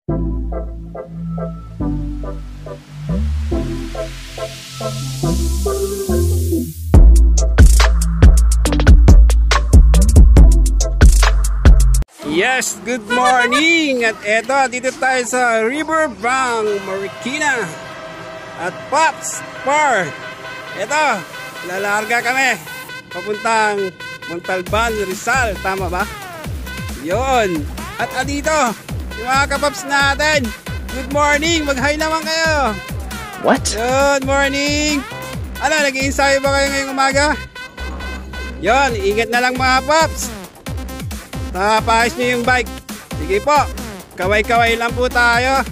Yes, good morning! At eto, dito tayo sa Riverbank, Marikina. At Pops Par. Eto, lalarga kami. Papuntang Montalban, Rizal. Tama ba? Yun. At dito, yung mga kapaps natin. Good morning! Mag-hi naman kayo. What? Good morning! Ano, nag-i-ensayo ba kayo ngayong umaga? Yun, ingat na lang mga paps. Paayos nyo yung bike. Sige po, kaway-kaway lang po tayo.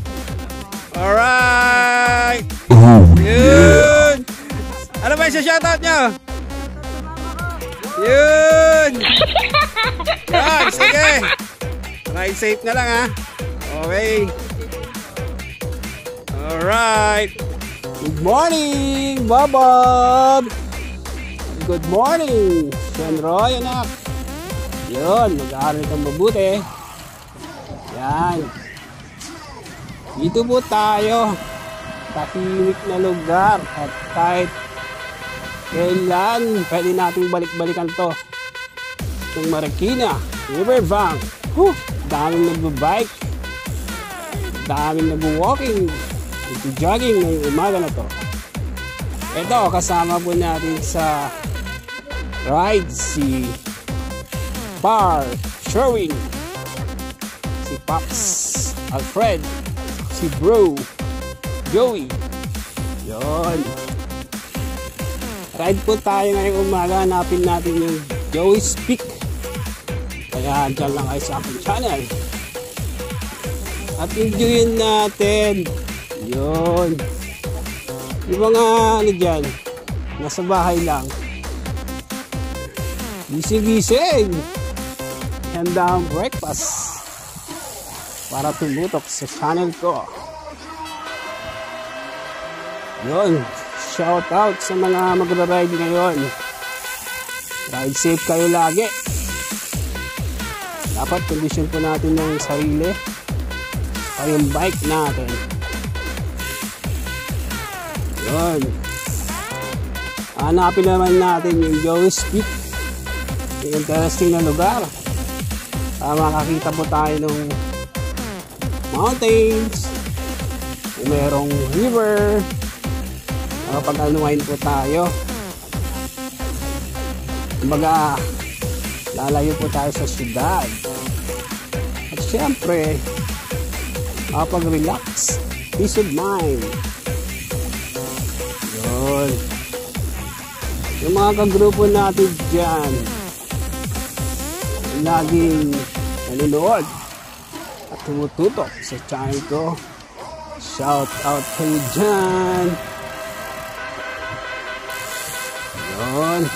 Alright. Yun. Ano ba yung shoutout nyo? Yun. Yan, sige. Ride safe na lang ha. Okay. Alright. Good morning, Bob. Good morning, Senroy, anak. Yun, mag-aaral kang mabuti. Yan. Dito po tayo. Tahimik na lugar. At kahit kailan, pwede natin balik-balikan to. Itong Marikina, Riverbank. Daming nag-bike. Daming nag-walking. Nag-jogging ngayong umaga na to. Ito, kasama po natin sa ride si Par Sherwin, si Pops Alfred, si Bro Joey. Yon. Ride po tayo ngayong umaga. Hanapin natin yung Joey's Peak. Kaya dyan lang kayo sa aking channel. At enjoyin natin. Yon. Yung mga ano dyan, nasa bahay lang. Gising-gising. Handa ang breakfast para tumutok sa channel ko. Yun, shout out sa mga magra-ride ngayon. Ride safe kayo lagi. Dapat condition po natin ng sarili o yung bike natin. Yun. Hanapin naman natin yung Joey's Peak. Interesting na lugar. Makakita po tayo ng mountains, mayroong river. Pag-unwind po tayo. Kumbaga, lalayo po tayo sa syudad. At syempre, makapag-relax, peace of mind. Yun. Yung mga kagrupo natin dyan, laging nanonood at tumututok sa channel ko. Shout out kayo dyan. Yun.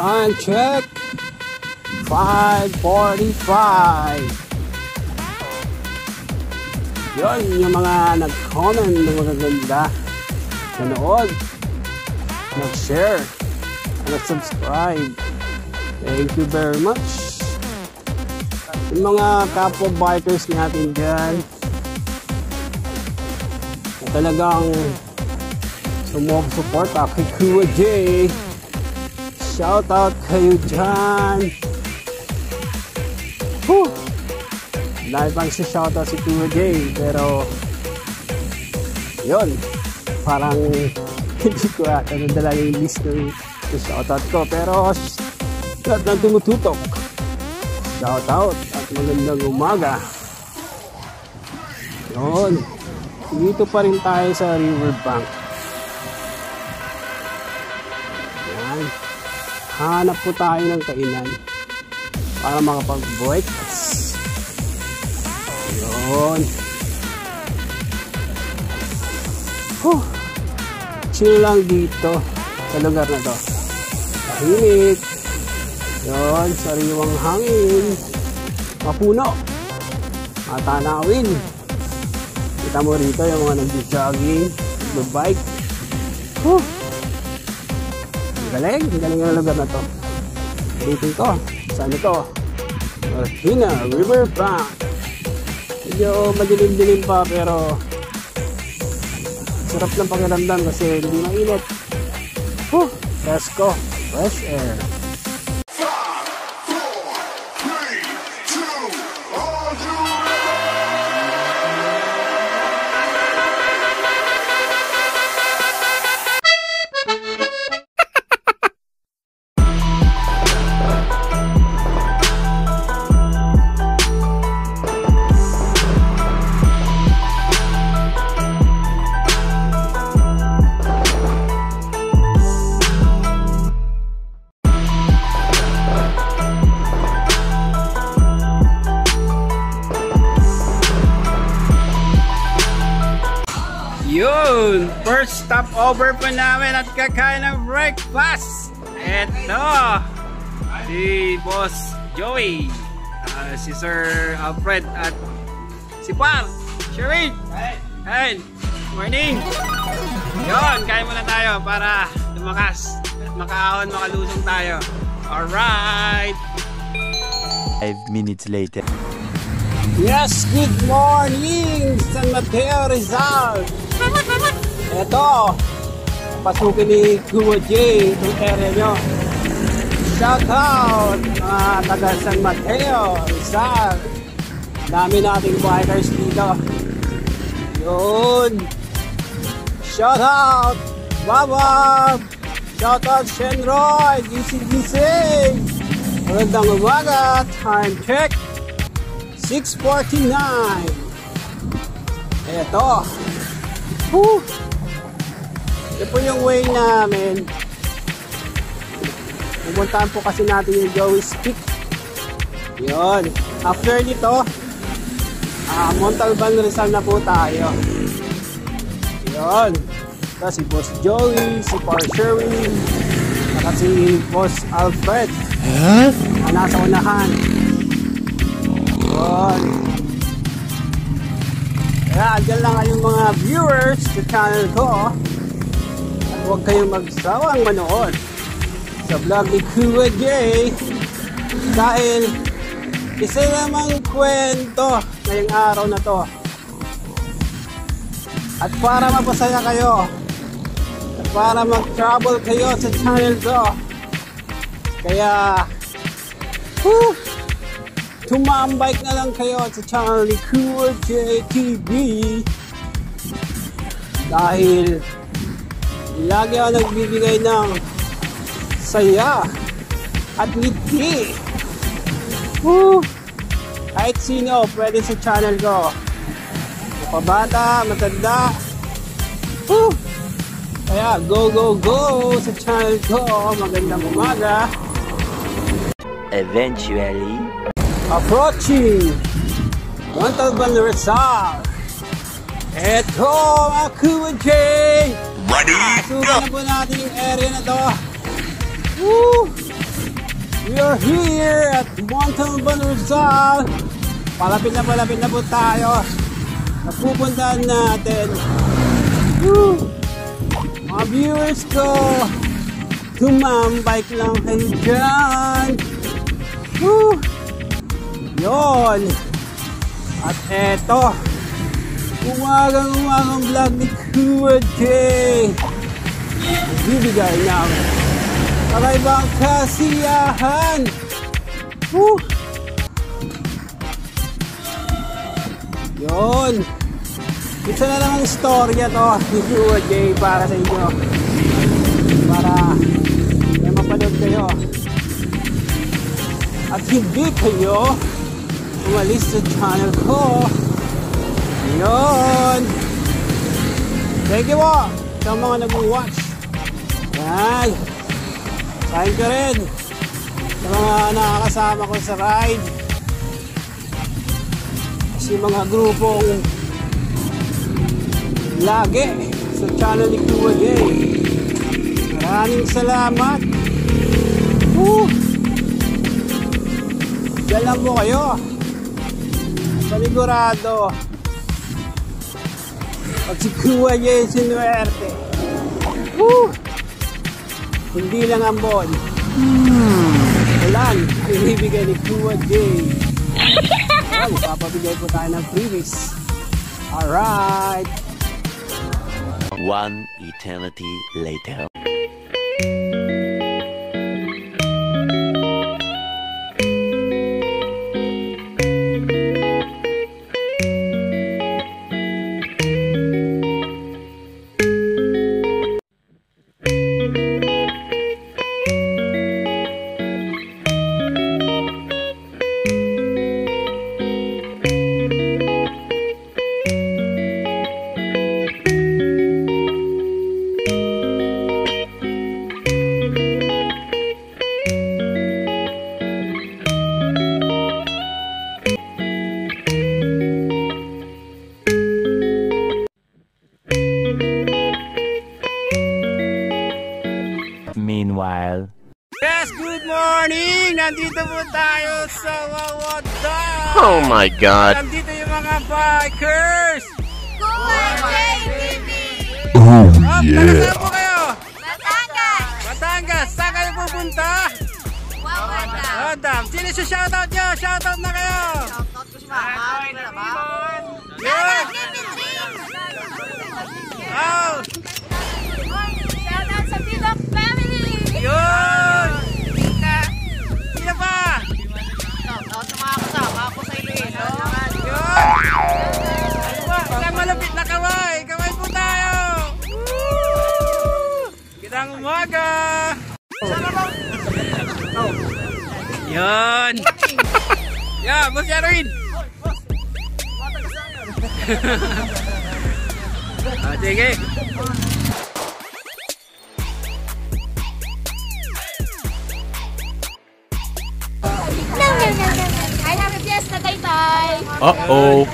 And check 5:45. Yun yung mga nag-comment ng mga ganda. Nanood, nag-share, nag-subscribe. Thank you very much. Yung mga kapwa bikers natin dyan na talagang sumusupport kay Kuya J. Shout out kayo dyan. Dahil pang si shout out si Kuya J, pero yun, parang hindi ko ata nadala yung list ng shout out ko, pero lahat ng tumututok, shout out at magandang umaga. Yun, dito pa rin tayo sa Riverbank. Yan, hanap po tayo ng kainan para makapag-breakfast. Yun. Chill lang dito sa lugar na to. Tahimik. Yun, sariwang hangin. Mapuno. Matanawin. Kita mo rito yung mga nag-jogging, nag-bike. Galing. Galing yung lugar na to. Dito ito. Saan ito? Marikina Riverbank. medyo madilim-dilim pa pero sarap ng pakiramdam kasi hindi mainit. Let's go, fresh air. Yun! First stopover pa namin at kakain ng breakfast. Eto! Si Boss Joey, si Sir Alfred at si Par Sherwin. Hey! Morning! Yun! Kain muna tayo para lumakas at makaahon, makalusong tayo. Alright! 5 minutes later. Yes! Good morning! San Mateo, Rizal! Eto, pasukin ni Kuya J itong area nyo. Shout out mga taga San Mateo, Rizal. Dami nating bikers dito. Yun. Shout out Baba. Shout out Shenroy, DCDC. Magandang umaga. Time check 6:49. Eto. Ito po yung way namin. Pumuntahan po kasi natin yung Joey's Peak. Yun. After nito, Montalban Rizal na po tayo. Yun. Ito si Boss Joey, si Par Sherwin, at si Boss Alfred. Nasa unahan. Yun. Kaya dyan lang kayong mga viewers sa channel ko. At huwag kayong magsawang manood sa vlog ni Kuya J. Dahil isa namang kwento ngayong araw na to. At para mapasaya kayo, at para mag-travel kayo sa channel ko. Kaya tumambike na lang kayo sa channel ni Kuya J TV dahil lagi ako nagbibigay ng saya at ngiti. Kahit sino pwede sa channel ko, mapabata, matanda. Kaya go go go sa channel ko. Magandang umaga. Eventually Approaching Montalban Rizal. Eto mga Kuya J. Sugan na po natin yung area na to. We are here at Montalban Rizal. Palapit na po tayo. Napupuntahan natin. Mga viewers ko, tumambike lang kayo dyan. Yon. At eto, umagang vlog ni Kuya J. Bibigay ng kakaibang kasiyahan. Yon. Isa na lang ang storya to ni Kuya J para sa inyo. Para may mapanood kayo. At hindi kayo umalis sa channel ko. Yun. Thank you po sa mga nag-watch. Yan. Kain ka rin sa mga nakakasama ko sa ride. Kasi mga grupong lagi sa channel ni Kuya J. Maraming salamat. Diyan lang po kayo. Panigurado pag si Kuya J sinuwerte, hindi lang ambon, ulan ang ibibigay ni Kuya J. Yun, papabigay po tayo ng freebies. Alright. One eternity later. Meanwhile. Yes, good morning! Nandito po tayo sa Wawada! Oh my God! Nandito yung mga bikers! Oh Taga saan po kayo? Batangas! Batangas! Saan kayo pupunta? Wawada! Wawada! Sino si shoutout nyo? Shoutout na kayo! Shoutout ko si Mama. Yun! Oh! Shoutout sa Bidok family! Yun! Sino pa? Shoutout sa mga kasama ko sa Iloilo. Yun! Ilang malapit na kaway! Kaway po tayo! Gandang umaga! Yun! Yeah, Boss Erwin! Sige! Ay, happy fiesta, Taytay! Uh-oh.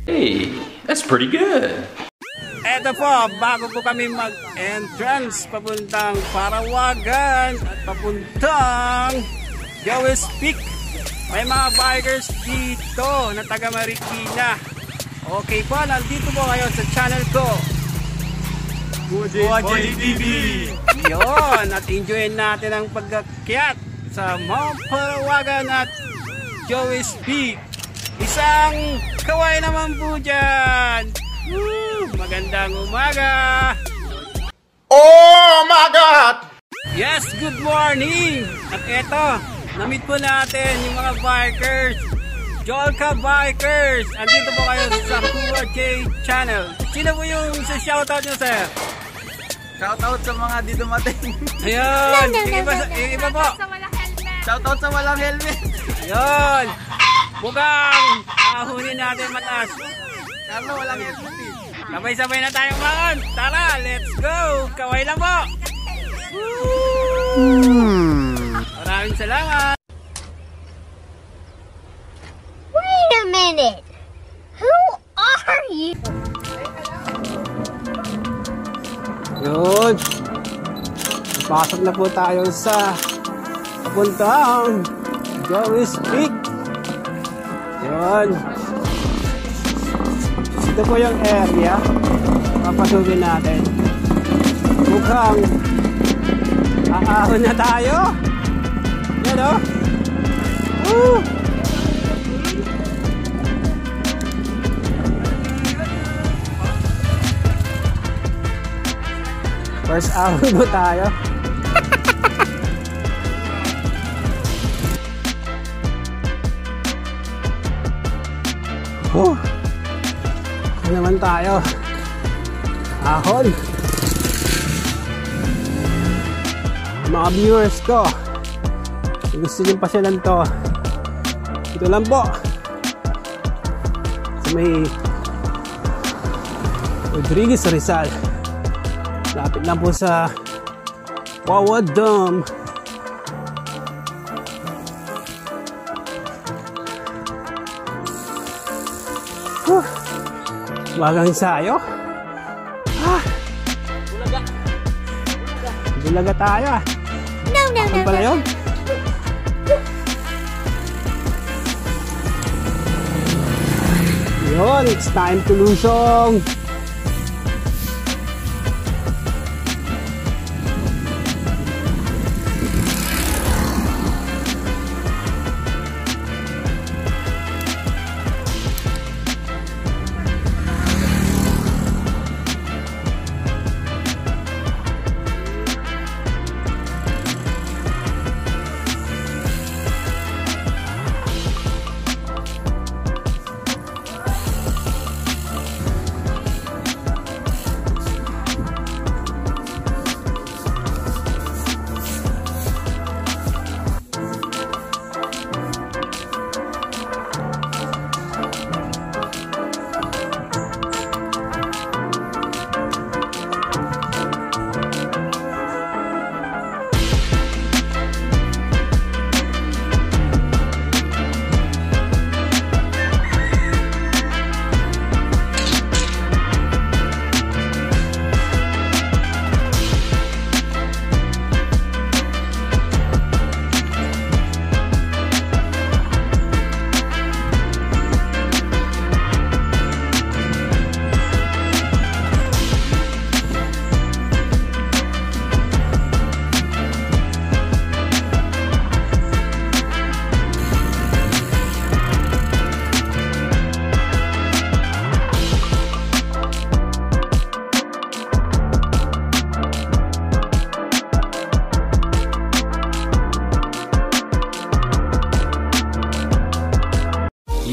Hey, that's pretty good. Eto po, bago po kami mag-entrance papuntang Parawagan at papuntang Joey's Peak, may mga bikers dito na taga Marikina. Okay po, nandito po kayo sa channel ko, Buwajay TV. Yun, at enjoyin natin ang pagkakyat sa Mount Parawagan at Joey's Peak. Isang kaway naman po dyan. Magandang umaga. Oh my God! Yes, good morning. At eto, na-meet po natin yung mga bikers, Jolka Bikers. Andito po kayo sa Buwajay channel. Sino po yung sa shoutout nyo, sir? Shoutout sa mga di dumating. Ayun, yung iba po. Shoutout sa walang helmet. Ayun, mukhang ahunin natin mataas. Carlo, walang helmet eh. Sabay-sabay na tayong maon. Tara, let's go. Kaway lang po. Maraming salamat. Wait a minute! Who are you? Yun. Pasok na po tayo sa papuntang Joey's Peak. Yun. Ito po yung area. Papasukin natin. Mukhang aahon na tayo. Yan o. Woo! First hour po tayo. Ano naman tayo? Ahon. Mga viewers ko, kung gusto nyo pasyalan to, ito lang po. Sa may Rodriguez Rizal. Lapit lang po sa Wawad Dome. Bagang ensayo. Bulaga tayo ah. No, Ano pala yun? Yun, it's time to lusong.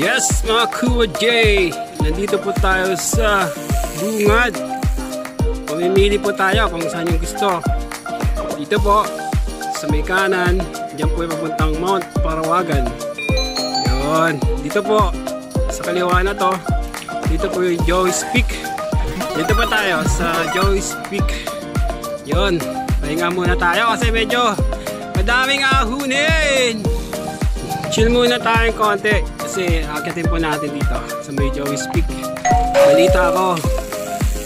Yes, mga Kuya J, nandito po tayo sa bungad. Pamimili po tayo kung saan yung gusto. Dito po, sa may kanan, dyan po yung papuntang Mount Parawagan. Yun, dito po, sa kaliwa na to, dito po yung Joyce Peak. Dito po tayo sa Joyce Peak. Yun, pahinga muna tayo kasi medyo madaming ahunin. Chill muna tayong konti kasi akitin po natin dito sa may Joyce Peak. Balita ako,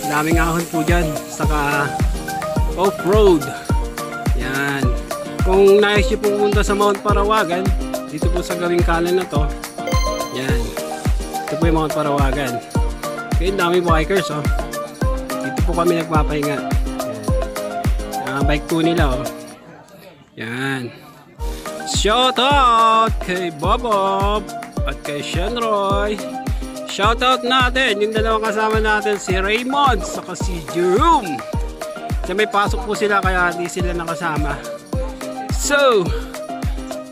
daming ahon po dyan, saka off-road. Yan. Kung nais nyo pumunta sa Mount Parawagan, dito po sa gawing kanan na to, yan. Ito po yung Mount Parawagan. Okay, daming bikers oh. Dito po kami nagpapahinga. Yan. Bike po nila oh. Yan. Shout out kay Bobob at kay Shenroy. Shout out natin yung dalawang kasama natin, si Raymond saka si Jerome. Kasi may pasok po sila kaya di sila nakasama. So,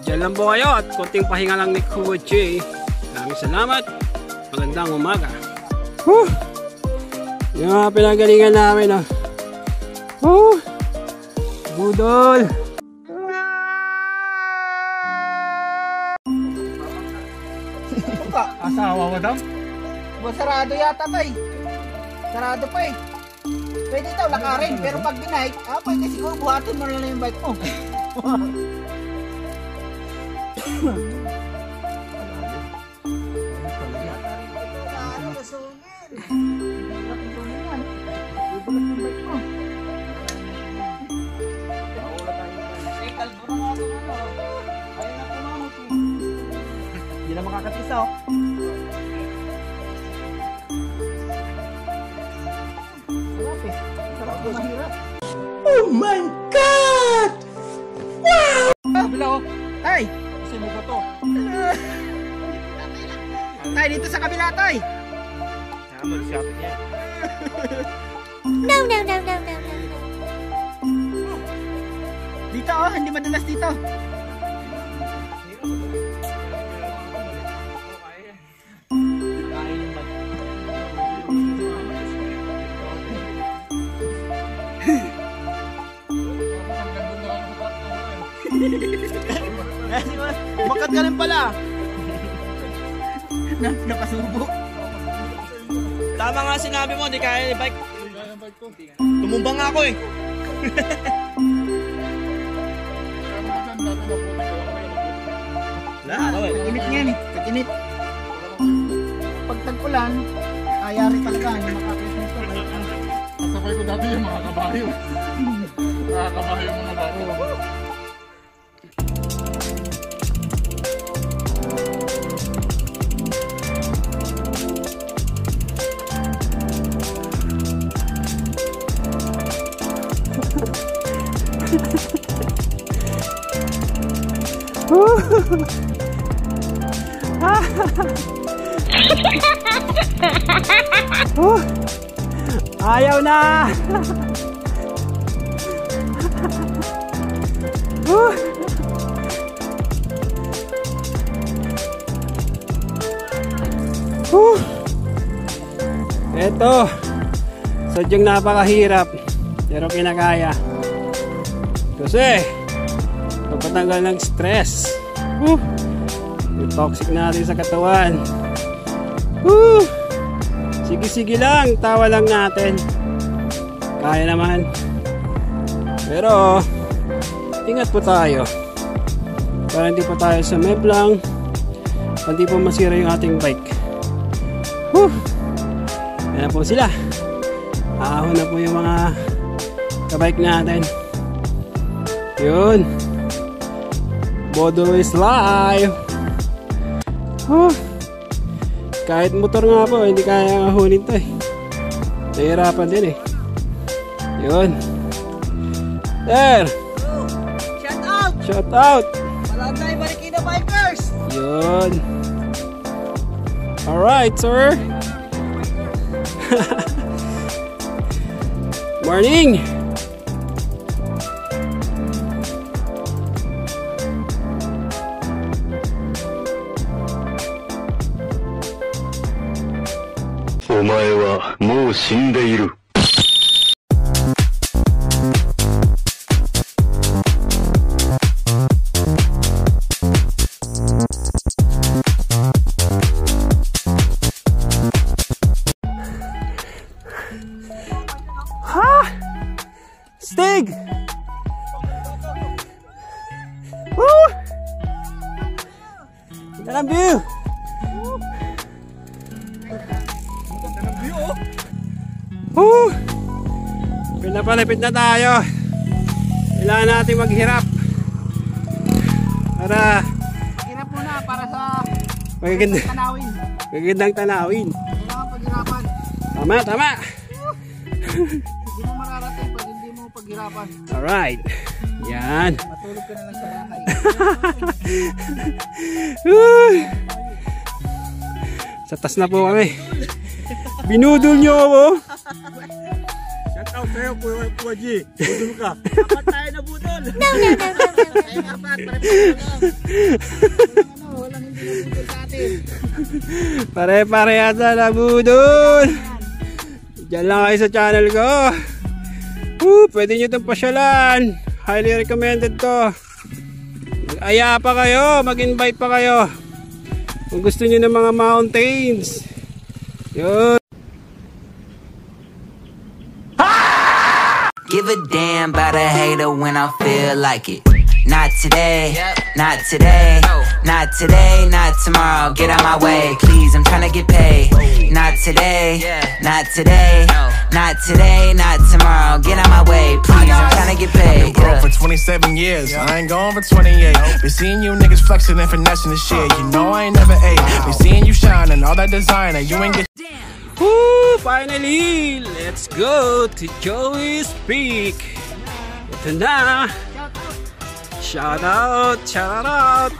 dyan lang po kayo at konting pahinga lang ni Kuya J. Maraming salamat. Magandang umaga. Whew! Yung mga pinagalingan namin oh. Whew! Budol! Asawa mo daw? Sarado yata pa eh. Sarado pa eh. Pwede daw lakarin, pero pag binight, pwede siguro buhatin mo na lang yung bike mo. Hindi na makakatisa oh. Oh my God! Wow! Bila oh. Tay! Kasi mo ba to? Tay, dito sa kabila tay! Mag-shopping yan. No. Dito oh, hindi madalas dito. Bakat ka rin pala. Napasubo. Tama nga sinabi mo, di kaya ni bike. Tumumbang nga ako eh. Tag-init nga eh. Tag-init. Pag tag-ulan, ayari talaga. Hindi makakit nito. Kasabay ko dati yung mga kabayo. Mga kabayo mga bago. Ayaw na. Eto, sadyang napakahirap pero kinakaya kasi kapatanggal ng stress, yung toxic natin sa katawan. Sige lang, tawa lang natin, kaya naman, pero ingat po tayo para hindi po tayo sumeblang, hindi po masira yung ating bike. Yan po sila. Ahon na po yung mga kabike natin. Yun. Bodo is live. Kahit motor nga po, hindi kaya ahunin to eh. Nahihirapan din eh. Yun. There. Shout out! Shout out. Malawag na yung Marikina Bikers! Yun. Alright, sir. Morning. Omae wa mou shindeiru. Stig! Woo! Ganda ng view! Woo! Pinapalipit na tayo. Kailangan natin maghirap para Hirap muna para sa tanawin. magagandang tanawin. Kailangan paghirapan. Tama! Hindi mo mararating pag hindi mo paghirapan. Alright. Yan. Matulog ka na lang sa lakay. Sa tas na po kami. Binudol nyo ako. Shout out sa'yo, Kuya G. Budol ka. Dapat tayo na budol. No. Ay apat, walang hindi na budol sa atin. Pare-parehas na budol. Diyan lang kayo sa channel ko. Pwede nyo itong pasyalan. Highly recommended to. Mag-aya pa kayo, mag-invite pa kayo kung gusto nyo ng mga mountains. Yun. Give a damn about a hater when I feel like it. Not today, not today, not today, not tomorrow. Get out my way, please, I'm tryna get paid. Not today, not today, not today, not tomorrow. Get out my way, please, I'm tryna get paid. I've been broke for 27 years, I ain't going for 28. Been seeing you niggas flexing and finessing the shit. You know I ain't never ate. Been seeing you shining, all that designer, you ain't get. Finally, let's go to Joey's Peak. Ito na. Shout out. Shout out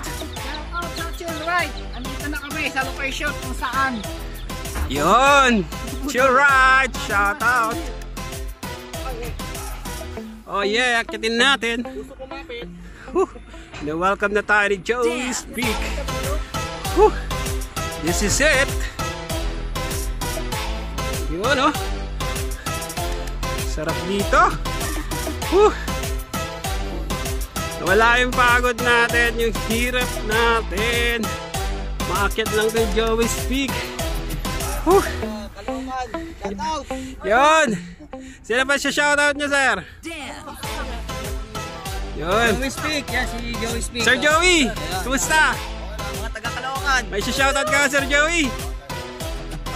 sa Chill Ride. Andito na kami sa location kung saan. Yun. Chill Ride. Shout out. Oh yeah, akitin natin. Welcome na tayo ni Joey's Peak. This is it. Yun oh. Sarap dito. Wala yung pagod natin, yung hirap natin. Maakyat lang ng Joey's Peak. Kalungan, shout out. Yun. Sino ba siya shoutout nyo, sir? Yun. Joey's Peak, yan si Joey's Peak. Sir Joey, kumusta? Mga taga-Kalungan. May shoutout ka, Sir Joey?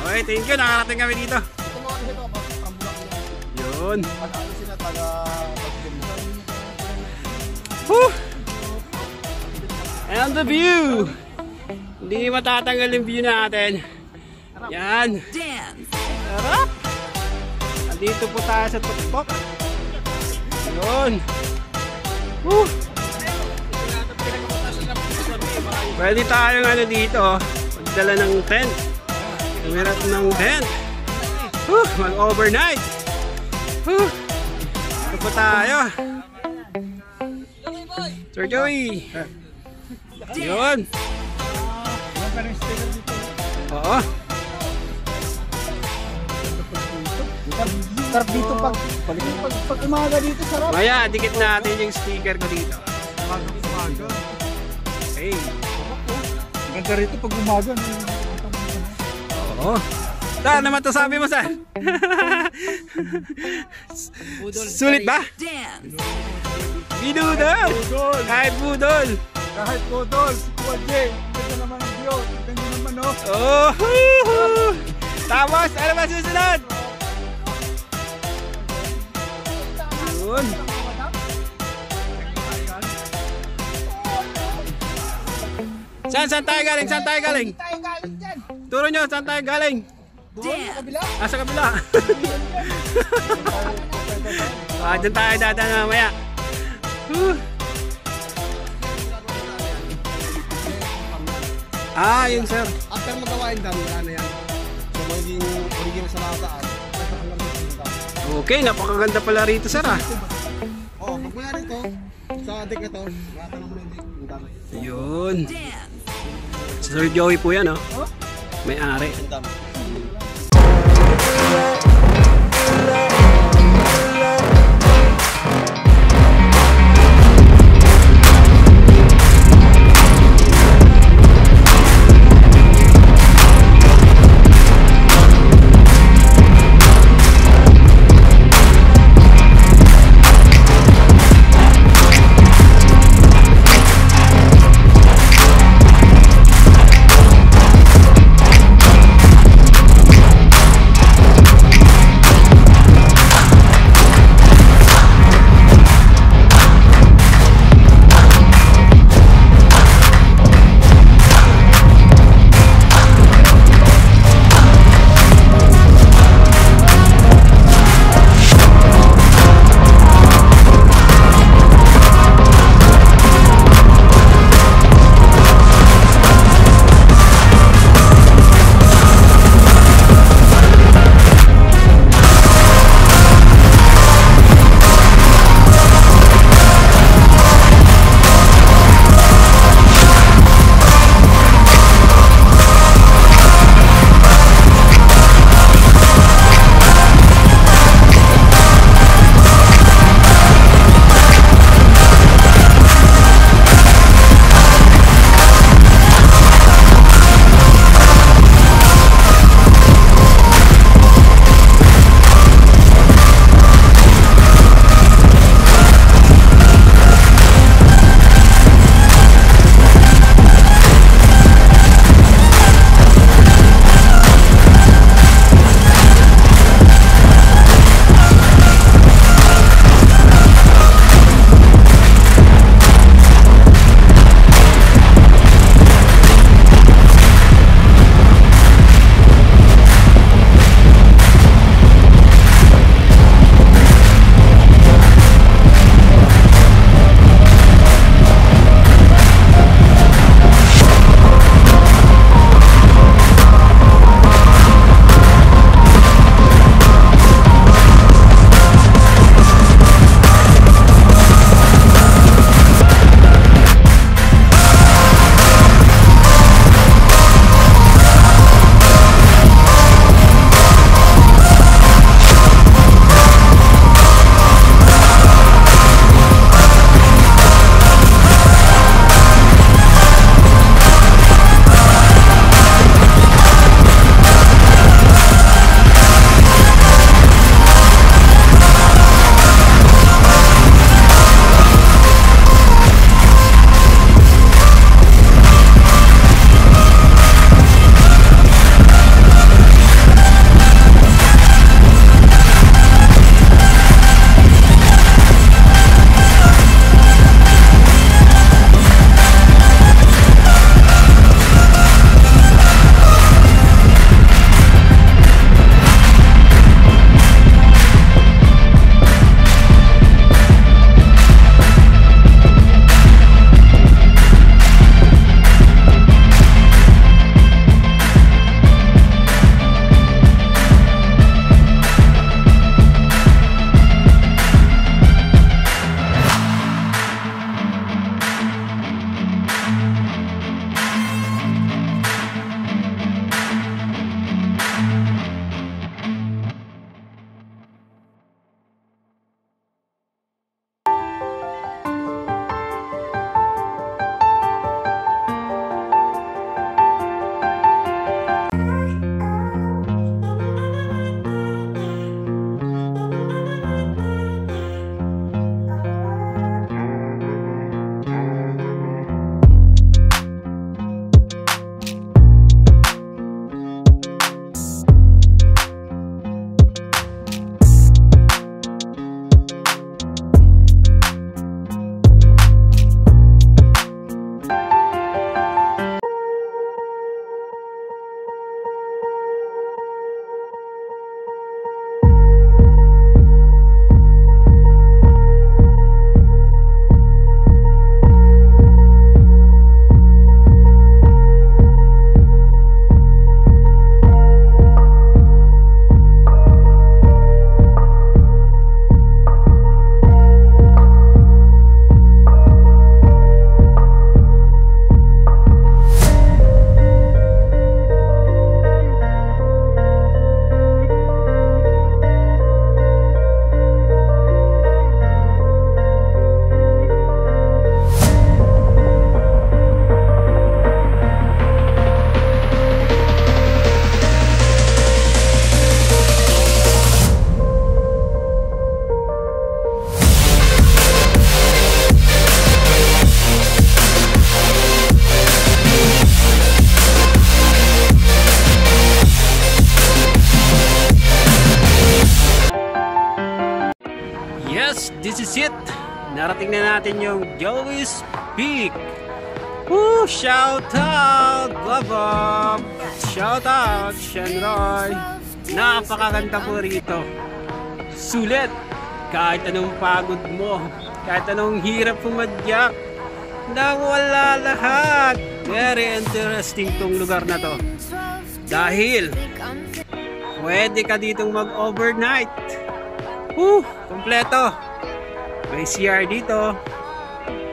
Okay, thank you. Nakarating kami dito. Yun. And the view. Hindi matatanggal yung view natin. Yan. Sarap. Andito po tayo sa tuktok. Yun. Pwede tayong ano dito, magdala ng tent. Umirat ng tent. Mag-overnight. Ito pa tayo. Sir Joey. Yun. Oo. Sarap dito pag umaga dito, sarap. Maya, dikit natin yung sticker ko dito. Hey. Ganda rito pag umaga. Oo. Saan naman to sabi mo, saan? Sulit ba? Bidudol! Kahit budol! Kahit budol, si Kuya Jay. Ganda naman ang view. Ganda naman, no? Oh! Tapos, ano ba susunod? Yun. Saan tayo galing? Saan tayo galing? Tayo galing dyan. Turo nyo, saan tayo galing? Sa kabila. Sa kabila. Dyan tayo dadaan mamaya. Yung sir. After magawain dam, wala na yan. So, magiging original sa lataan. Okay, napakaganda pala rito, sir, ah. Oo, pag mula rito, sa deck na to, lahat naman yung deck. Yun. Sir Joey po yan, oh. May-ari. Yes, this is it. Narating na natin yung Joey's Peak. Woo! Shout out, Bob! Shout out, Shenroy! Napakaganda po rito. Sulit! Kahit anong pagod mo, kahit anong hirap pumadyak, nawala lahat. Very interesting tong lugar na to. Dahil pwede ka ditong mag-overnight. Kompleto. May CR dito.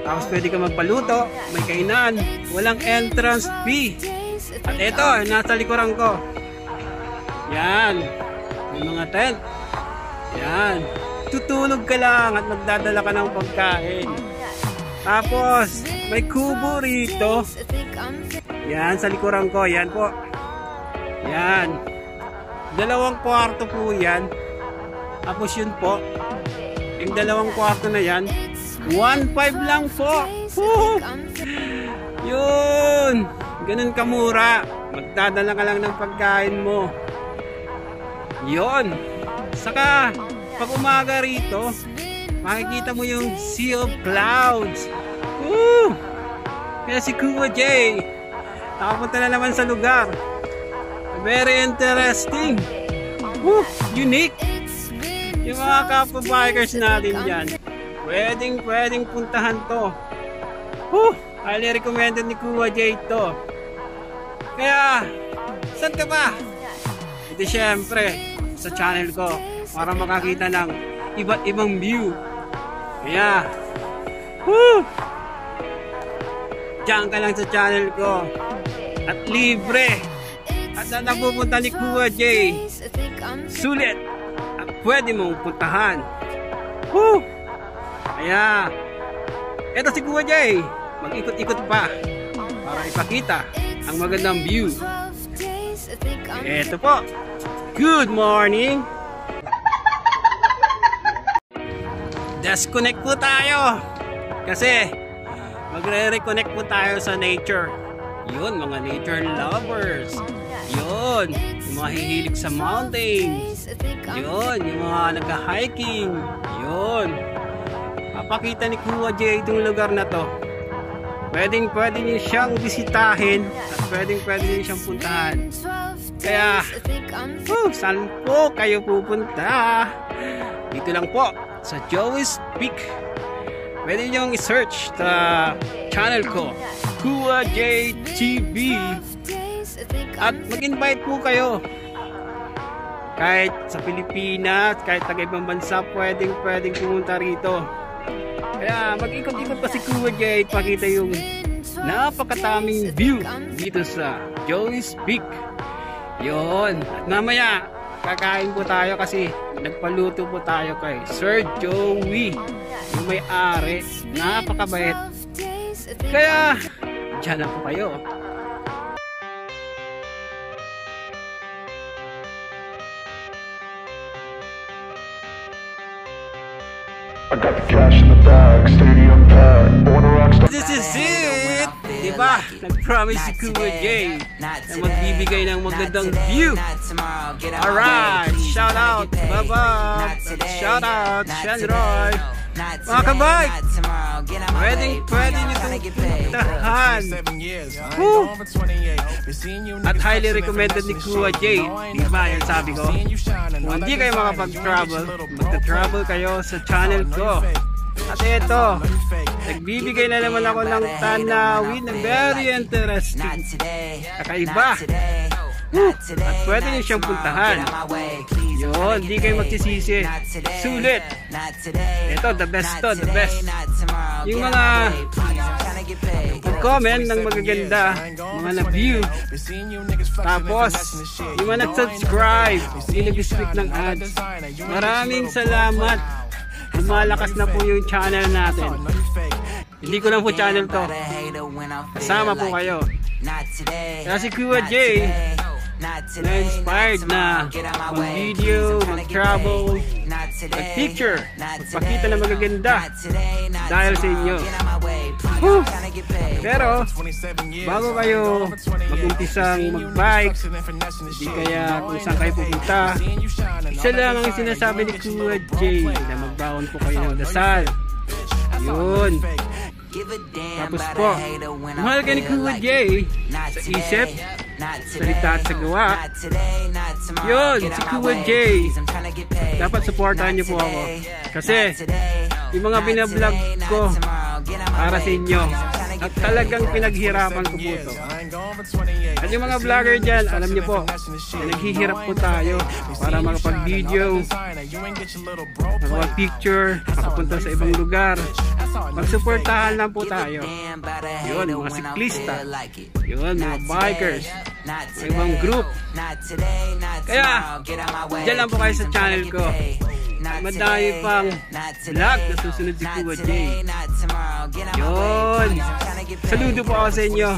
Tapos pwede ka magpaluto. May kainan. Walang entrance fee. At ito, nasa likuran ko. Yan. May mga tent. Yan. Tutulog ka lang at magdadala ka ng pagkain. Tapos, may kubo rito. Yan, sa likuran ko. Yan po. Yan. 2 kwarto po yan. Tapos yun po. Yung 2 kwarto na yan, 1.5 lang po. Woo! Yun. Ganun kamura. Magdadala ka lang ng pagkain mo. Yun. Saka, pag umaga rito, makikita mo yung sea of clouds. Woo! Kaya si Kuya J, nakapunta na naman sa lugar. Very interesting. Woo! Unique. Yung mga kapwa-bikers natin dyan, pwedeng puntahan to. Highly recommended ni Kuya J to. Kaya, saan ka ba? Ito syempre, sa channel ko, para makakita ng iba't ibang view. Kaya, diyan ka lang sa channel ko. At libre. At saan napupunta ni Kuya J, sulit. At pwede mong puntahan. Kaya, eto si Kuya J, mag-ikot-ikot pa para ipakita ang magandang view. Eto po. Good morning. Disconnect po tayo. Kasi, magre-reconnect po tayo sa nature. Yun, mga nature lovers. Yun, yung mga hihilig sa mountains. Yun, yung mga nagka-hiking. Yun. Papakita ni Kuya J itong lugar na to. Pwede niyo siyang bisitahin at pwede niyo siyang puntahan. Kaya, saan po kayo pupunta? Dito lang po, sa Joey's Peak. Pwede nyo i-search sa channel ko, Kuya J TV. At mag-invite po kayo. Kahit sa Pilipinas, kahit taga-ibang bansa, pwedeng pumunta rito. Kaya mag-ikot-ikot pa si Kuya J, pakita yung napakataming view dito sa Joey's Peak. Yun. At mamaya, kakain po tayo kasi nagpaluto po tayo kay Sir Joey, yung may-ari. Napakabait. Kaya, dyan na po kayo. I got the cash in the bag, stadium packed, born a rockstar. This is it! Diba? Nag-promise si Kuya J na magbibigay ng magandang view. Alright! Shout out! Baba! Shout out! Shenroy! Mga kabike! Pwede nyo itong puntahan. At highly recommended ni Kuya J. Diba yung sabi ko? Kung hindi kayo makapag-travel, magta-travel kayo sa channel ko. At ito, nagbibigay na naman ako ng tanawin na very interesting. Kakaiba. At pwede nyo siyang puntahan. Yun, hindi kayo magsisisi. Sulit. Ito, the best to, the best. Yung mga comment ng magaganda, mga na-view. Tapos, yung mga nag-subscribe, hindi nag-skip ng ads. Maraming salamat. Lumalakas na po yung channel natin. Hindi ko lang po channel to. Kasama po kayo. Kaya si Kuya J, na-inspired na mag-video, mag-travel, mag-picture, magpakita na magaganda dahil sa inyo. Pero bago kayo mag-umpisang mag-bike, di kaya kung saan kayo pupunta, isa lang ang sinasabi ni Kuya Jay na magbaon po kayo ng dasal. Yun. Tapos po, mahal ka ni Kuya Jay sa isip, salita at sa gawa. Yun, si Kuya Jay. Dapat supportahan niyo po ako. Kasi yung mga binablog ko para sa inyo, at talagang pinaghirapan ko po ito. At yung mga vlogger dyan, alam niyo po, naghihirap po tayo para makapag-video, makapag-picture, makapunta sa ibang lugar. Magsuportahan lang po tayo. Yun, mga siklista. Yun, mga bikers. Mga ibang group. Kaya, dyan lang po kayo sa channel ko. Madami pang vlog na susunod si Kuya Jay. Yun. Saludo po ako sa inyo.